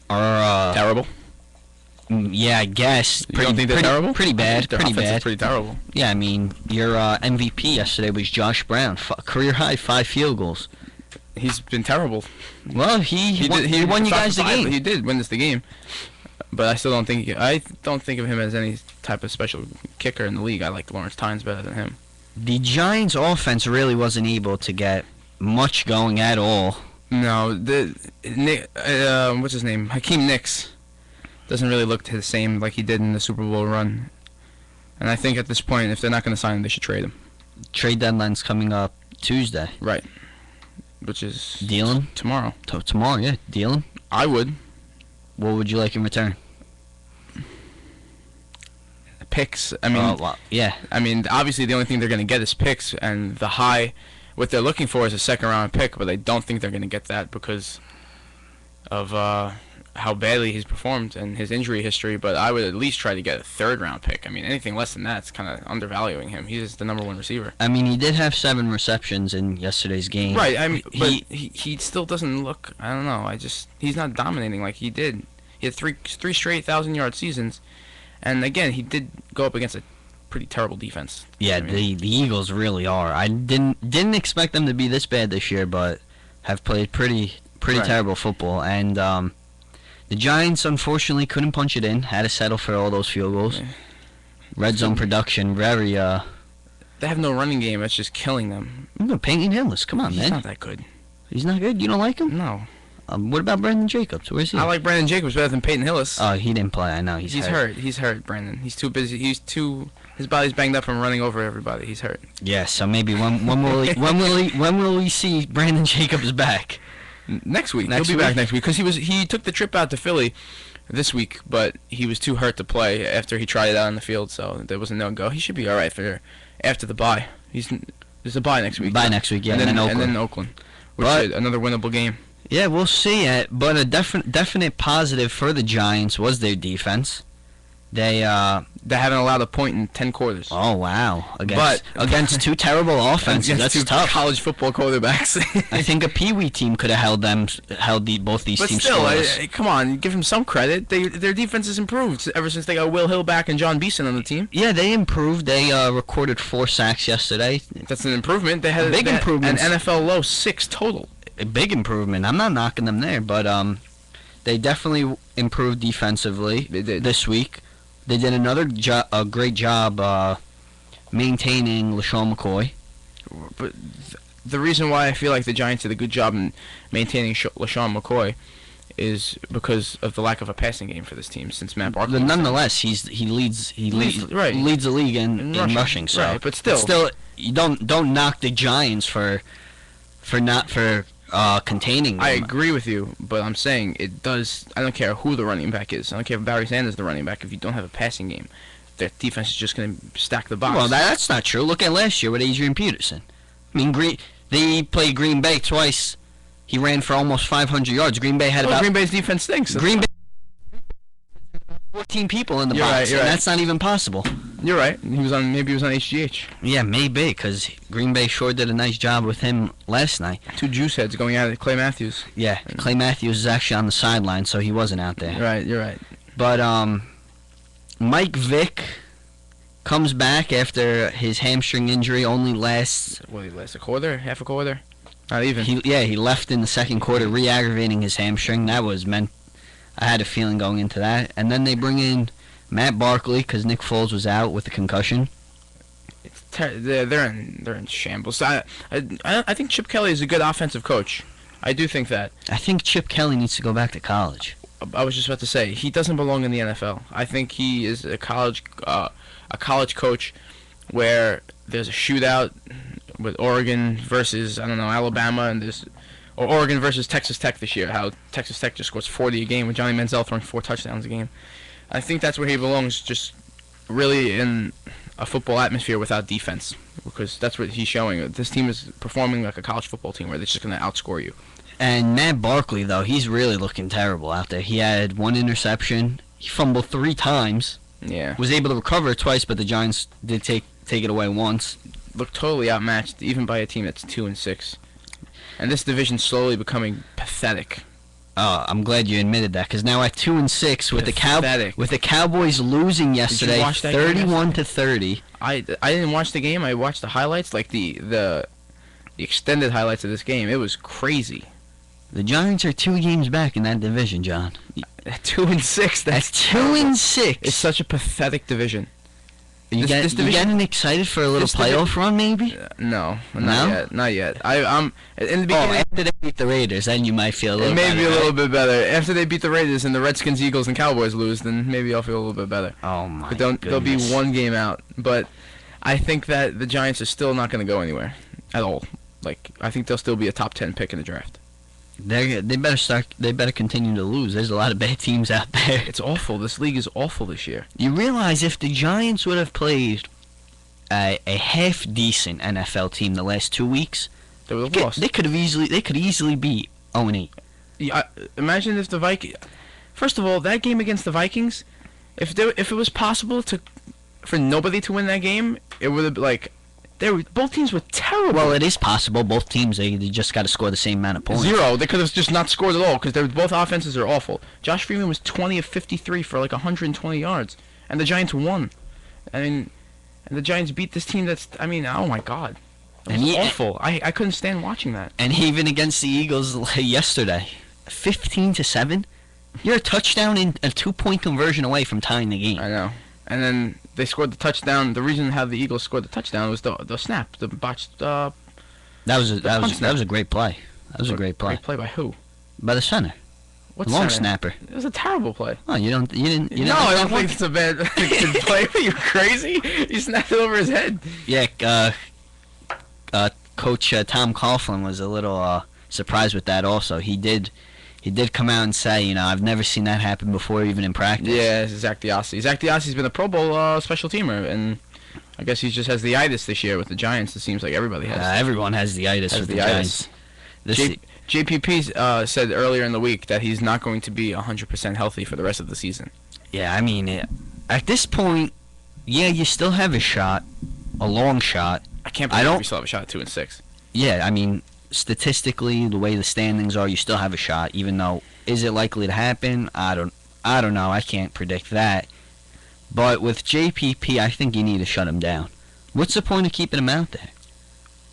are Terrible. yeah, I guess. You don't think they're terrible? Pretty bad. Their Pretty offense bad. is pretty terrible. Yeah, I mean, your MVP yesterday was Josh Brown. Career high 5 field goals. He's been terrible. Well, he won you guys the game. He did win us the game, but I still don't think of him as any type of special kicker in the league. I like Lawrence Tynes better than him. The Giants' offense really wasn't able to get much going at all. No, what's his name? Hakeem Nicks doesn't really look the same like he did in the Super Bowl run. And I think at this point, if they're not going to sign him, they should trade him. Trade deadline's coming up Tuesday. Right. Which is Deal him? Tomorrow. Tomorrow, yeah. Deal him? I would. What would you like in return? Picks. I mean, yeah. I mean, obviously the only thing they're going to get is picks, and what they're looking for is a second-round pick, but I don't think they're going to get that because of how badly he's performed and his injury history. But I would at least try to get a third-round pick. I mean, anything less than that's kind of undervaluing him. He's the number 1 receiver. I mean, he did have 7 receptions in yesterday's game. Right. I mean, but he still doesn't look. I don't know. He's not dominating like he did. He had three straight 1,000-yard seasons, and again, he did go up against a pretty terrible defense. Yeah, I mean, the Eagles really are. I didn't expect them to be this bad this year, but have played pretty right. terrible football. And the Giants unfortunately couldn't punch it in. Had to settle for all those field goals. Yeah. Red zone production very. They have no running game. That's just killing them. Peyton Hillis, come on, He's man. not that good. He's not good. You don't like him? No. What about Brandon Jacobs? Where's he? I like Brandon Jacobs better than Peyton Hillis. Oh, he didn't play. I know he's hurt. He's hurt, Brandon. He's too busy. His body's banged up from running over everybody. He's hurt. Yeah, so maybe when will we see Brandon Jacobs back? Next week. He'll be back next week because he took the trip out to Philly this week, but he was too hurt to play after he tried it out on the field, so there was a no-go. He should be all right for after the bye. There's a bye next week. Next week, yeah, and then Oakland. which is another winnable game. Yeah, we'll see it, but a definite positive for the Giants was their defense. They haven't allowed a point in 10 quarters. Oh wow! Against 2 terrible offenses, that's two tough. College football quarterbacks. I think a Pee-wee team could have held both these teams. But still, come on, give them some credit. Their defense has improved ever since they got Will Hill back and John Beeson on the team. Yeah, they improved. They recorded 4 sacks yesterday. That's an improvement. They had a big improvement. An NFL low 6 total. A big improvement. I'm not knocking them there, but they definitely improved defensively. They did this week. They did a great job maintaining LaShawn McCoy. But the reason why I feel like the Giants did a good job in maintaining LaShawn McCoy is because of the lack of a passing game for this team since Matt Barkley. But nonetheless, he leads the league in rushing. So, right, but still, you don't knock the Giants for containing them. I agree with you, but I'm saying it does. I don't care who the running back is. I don't care if Barry Sanders is the running back. If you don't have a passing game, their defense is just going to stack the box. Well, that's not true. Look at last year with Adrian Peterson. I mean, they played Green Bay twice. He ran for almost 500 yards. Green Bay had Green Bay's defense stinks. Green Bay 14 people in the box, and that's not even possible. You're right. Maybe he was on HGH. Yeah, maybe, because Green Bay sure did a nice job with him last night. 2 juice heads going at it. Clay Matthews. Yeah, Clay Matthews is actually on the sideline, so he wasn't out there. Right, you're right. But Mike Vick comes back after his hamstring injury. Only lasts. What did he last? A quarter? Half a quarter? Not even. He left in the second quarter, re-aggravating his hamstring. That was meant. I had a feeling going into that. And then they bring in Matt Barkley because Nick Foles was out with a concussion. They're in shambles. I think Chip Kelly is a good offensive coach. I do think that. I think Chip Kelly needs to go back to college. I was just about to say he doesn't belong in the NFL. I think he is a college coach where there's a shootout with Oregon versus Alabama or Oregon versus Texas Tech this year. How Texas Tech just scores 40 a game with Johnny Manziel throwing 4 touchdowns a game. I think that's where he belongs, just really in a football atmosphere without defense, because that's what he's showing. This team is performing like a college football team where they're just going to outscore you. And Matt Barkley, though, he's really looking terrible out there. He had 1 interception. He fumbled 3 times. Yeah. Was able to recover it twice, but the Giants did take it away once. Looked totally outmatched, even by a team that's 2-6. And this division's slowly becoming pathetic. Oh, I'm glad you admitted that, because now at 2-6 with Pathetic. with the Cowboys losing yesterday, watch that game 31-30. I didn't watch the game. I watched the highlights, like the extended highlights of this game. It was crazy. The Giants are 2 games back in that division, John. At 2-6, At that's 2-6. It's such a pathetic division. You this division- getting excited for a little this divi- playoff run, maybe? No, No? not yet. I'm in the Oh, beginning. after they beat the Raiders, then you might feel a little It may be better, a little right? bit better after they beat the Raiders and the Redskins, Eagles, and Cowboys lose. Then maybe I'll feel a little bit better. Oh, my But they'll be goodness. one game out. But I think that the Giants are still not going to go anywhere at all. Like I think they'll still be a top 10 pick in the draft. They better continue to lose. There's a lot of bad teams out there. It's awful. This league is awful this year. You realize if the Giants would have played a half decent NFL team the last 2 weeks, They would have lost. they could easily beat 0-8. Yeah, imagine if the Vikings. First of all, that game against the Vikings, if it was possible for nobody to win that game, it would have like both teams were terrible. Well, it is possible. Both teams they just got to score the same amount of points. 0. They could have just not scored at all because both offenses are awful. Josh Freeman was 20 of 53 for like 120 yards, and the Giants won. I mean, and the Giants beat this team that's. I mean, oh my God, it was awful. I couldn't stand watching that. And even against the Eagles yesterday, 15-7. You're a touchdown and a 2-point conversion away from tying the game. I know. And then they scored the touchdown. The reason how the Eagles scored the touchdown was the snap, the botched. That was a great play. That was a great play Great play by who? by the center, What long center? snapper. It was a terrible play. Oh, you didn't. No, I don't think it's a bad good play. Are you crazy? He snapped it over his head. Yeah, Coach Tom Coughlin was a little surprised with that. Also, he did come out and say, I've never seen that happen before, even in practice. Yeah, it's Zach Diossi. Zach Diossi's been a Pro Bowl special teamer, and I guess he just has the itis this year with the Giants. It seems like everybody has. Everyone has the itis with the Giants. JPP said earlier in the week that he's not going to be 100% healthy for the rest of the season. Yeah, I mean, at this point, yeah, you still have a shot, a long shot. I can't believe we still have a shot at 2-6. Yeah, I mean, statistically, the way the standings are, you still have a shot. Even though, is it likely to happen? I don't know. I can't predict that. But with JPP, I think you need to shut him down. What's the point of keeping him out there?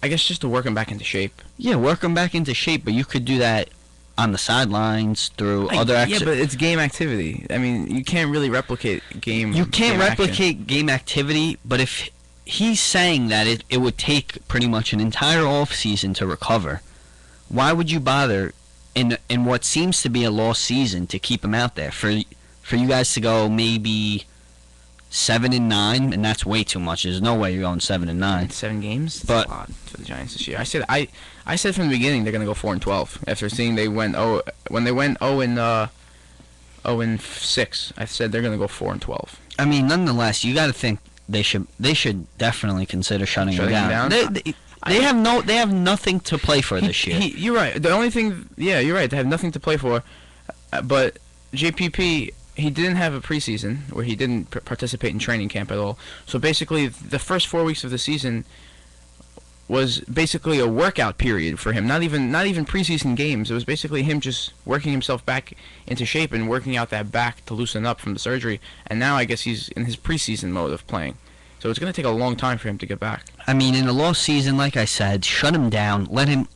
I guess just to work him back into shape. Yeah, work him back into shape, but you could do that on the sidelines through other Yeah, but it's game activity. I mean, you can't really replicate game. You can't game action. replicate game activity, but if he's saying that it would take pretty much an entire off season to recover, why would you bother in what seems to be a lost season to keep him out there? For you guys to go maybe 7-9, and that's way too much. There's no way you're going 7-9. 7 games. That's But a lot for the Giants this year. I said from the beginning they're gonna go 4-12 after seeing when they went 0-6. I said they're gonna go 4-12. I mean, nonetheless, you got to think they should definitely consider shutting him Shutting down. him They have nothing to play for this year. You're right. The only thing, yeah, you're right. They have nothing to play for. But JPP, he didn't have a preseason where he didn't participate in training camp at all. So basically, the first 4 weeks of the season was basically a workout period for him. Not even preseason games. It was basically him just working himself back into shape and working out that back to loosen up from the surgery. And now I guess he's in his preseason mode of playing. So it's going to take a long time for him to get back. I mean, in the lost season, like I said, shut him down. Let him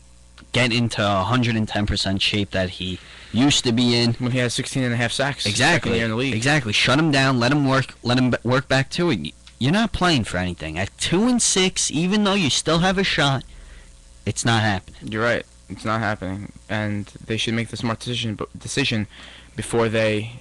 get into 110% shape that he used to be in. When he had 16.5 sacks. Exactly. Second year in the league. Exactly. Shut him down. Let him work back to it. You're not playing for anything. At 2-6, even though you still have a shot, it's not happening. You're right. It's not happening. And they should make the smart decision before they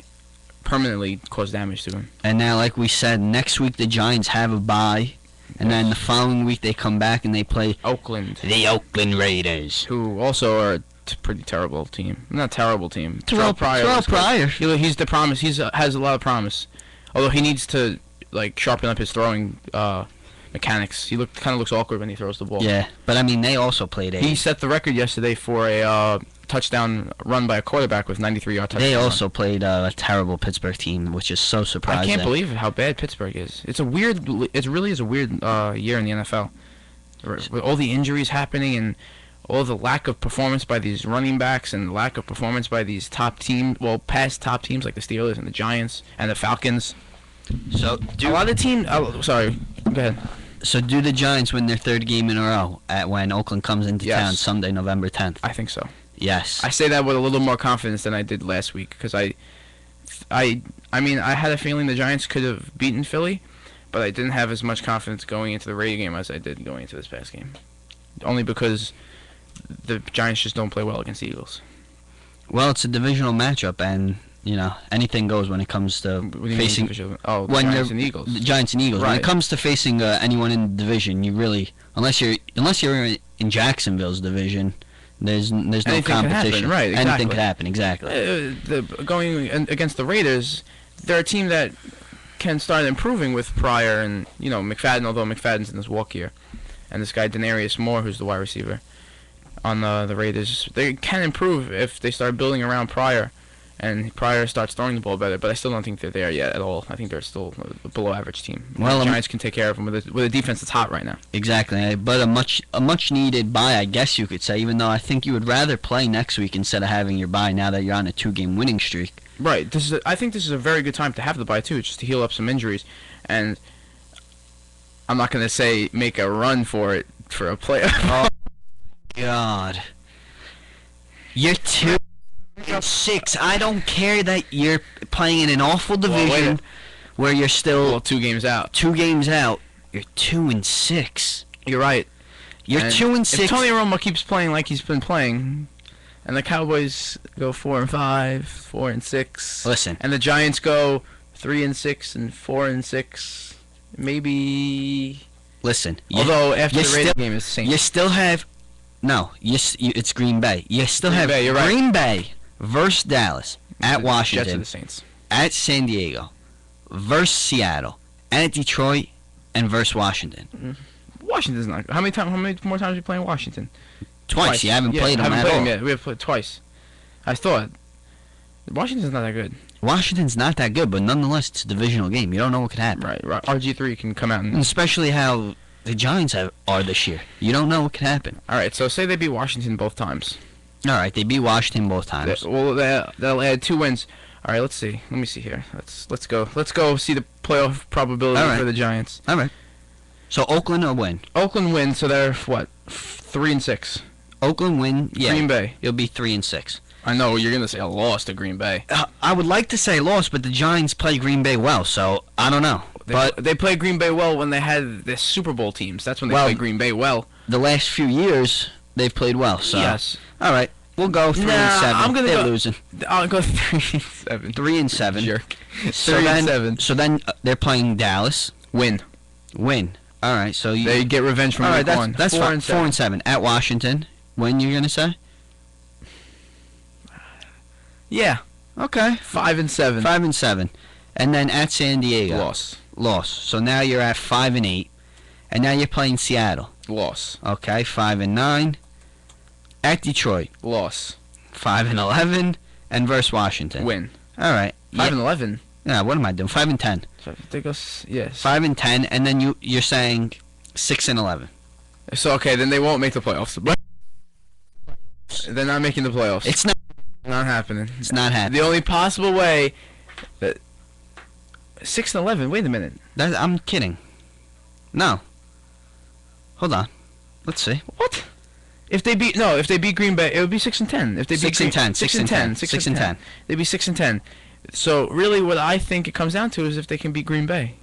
permanently cause damage to him. And now, like we said, next week the Giants have a bye. And then the following week they come back and they play Oakland. the Oakland Raiders. Who also are a pretty terrible team. Not a terrible team. Terrell Pryor. He's the promise. He's has a lot of promise. Although he needs to sharpen up his throwing mechanics. He kind of looks awkward when he throws the ball. Yeah, but I mean they also played He set the record yesterday for a touchdown run by a quarterback with 93-yard touchdown. They also played a terrible Pittsburgh team, which is so surprising. I can't believe how bad Pittsburgh is. It really is a weird year in the NFL. With all the injuries happening and all the lack of performance by these running backs and the lack of performance by these past top teams like the Steelers and the Giants and the Falcons. So A lot of teams. Oh, sorry. Go ahead. So do the Giants win their third game in a row when Oakland comes into Yes. town Sunday, November 10th? I think so. Yes. I say that with a little more confidence than I did last week because I mean, I had a feeling the Giants could have beaten Philly, but I didn't have as much confidence going into the Raider game as I did going into this past game. Only because the Giants just don't play well against the Eagles. Well, it's a divisional matchup, and anything goes when it comes to What do you facing mean? Oh, the when Giants you're- and Eagles. the Giants and Eagles. When Right. it comes to facing anyone in the division, you really, unless you're in Jacksonville's division, there's no Anything can happen, competition. right, Anything exactly. could happen. Exactly. Going against the Raiders, they're a team that can start improving with Pryor and McFadden, although McFadden's in his walk year, and this guy Denarius Moore, who's the wide receiver on the Raiders. They can improve if they start building around Pryor, and Pryor starts throwing the ball better. But I still don't think they're there yet at all. I think they're still a below average team. Well, the Giants can take care of them with a defense that's hot right now. Exactly. But a much needed bye, I guess you could say. Even though I think you would rather play next week instead of having your bye now that you're on a 2-game winning streak. Right. I think this is a very good time to have the bye too, just to heal up some injuries, and I'm not gonna say make a run for it for a playoff. God. You're 2-6. I don't care that you're playing in an awful division wait. where you're still Well, 2 games out. 2 games out. You're 2-6. You're right. You're And 2-6. If Tony Romo keeps playing like he's been playing, and the Cowboys go 4-5, 4-6, Listen. and the Giants go 3-6 and 4-6, maybe. Listen. Although after you the Raiders still- game is Saints. You still have. No, it's Green Bay. You still Green have Bay, you're right. Green Bay versus Dallas at Jets or Washington, the Saints. at San Diego, versus Seattle, at Detroit, and versus Washington. Washington's not. How many more times are you playing Washington? Twice. You haven't Yeah, played them haven't at played all. them yet. We have played twice. I thought Washington's not that good. Washington's not that good, but nonetheless, it's a divisional game. You don't know what could happen. Right. RG3 can come out And and. especially how the Giants are this year. You don't know what could happen. All right. So say they beat Washington both times. All right, they beat Washington both times. They'll add 2 wins. All right. Let's see. Let me see here. Let's go. Let's go see the playoff probability All right. for the Giants. All right. So Oakland will win. Oakland wins, so they're what? 3-6. Oakland win. Yeah. Green Bay. You'll be 3-6. I know you're gonna say a loss to Green Bay. I would like to say loss, but the Giants play Green Bay well, so I don't know. But They played Green Bay well when they had the Super Bowl teams. That's when they Well, played Green Bay well. the last few years they've played well. So Yes. all right, we'll go 3-7. I'm gonna They're go- losing I'll go 3-7. 3-7. Jerk. So 3-7. then they're playing Dallas. Win. Win. All right, so you. They get revenge from all right, week one. that's fine. 4-7 at Washington. Win. You're gonna say? Yeah. Okay. 5-7. 5-7, and then at San Diego. Loss. So now you're at 5-8, and now you're playing Seattle. Loss. Okay, 5-9. At Detroit, Loss. 5-11, and versus Washington. Win. All right. 5-11. Yeah. What am I doing? 5-10. So they go. Yes. 5-10, and then you're saying 6-11. So okay, then they won't make the playoffs. They're not making the playoffs. It's not. not happening. It's not happening. The only possible way that 6-11. Wait a minute. I'm kidding. No. Hold on. Let's see. What? If they beat Green Bay, it would be 6-10. If they beat 6-10. 6-10. 6-10. They'd be 6-10. So really, what I think it comes down to is if they can beat Green Bay.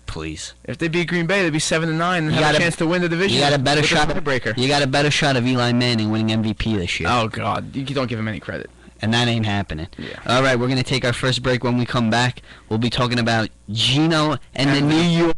Please. If they beat Green Bay, they'd be 7-9 and You have got a a- chance to win the division. You got a better with shot. tiebreaker. You got a better shot of Eli Manning winning MVP this year. Oh God, you don't give him any credit. And that ain't happening. Yeah. All right, we're going to take our first break. When we come back, we'll be talking about Gino and the New York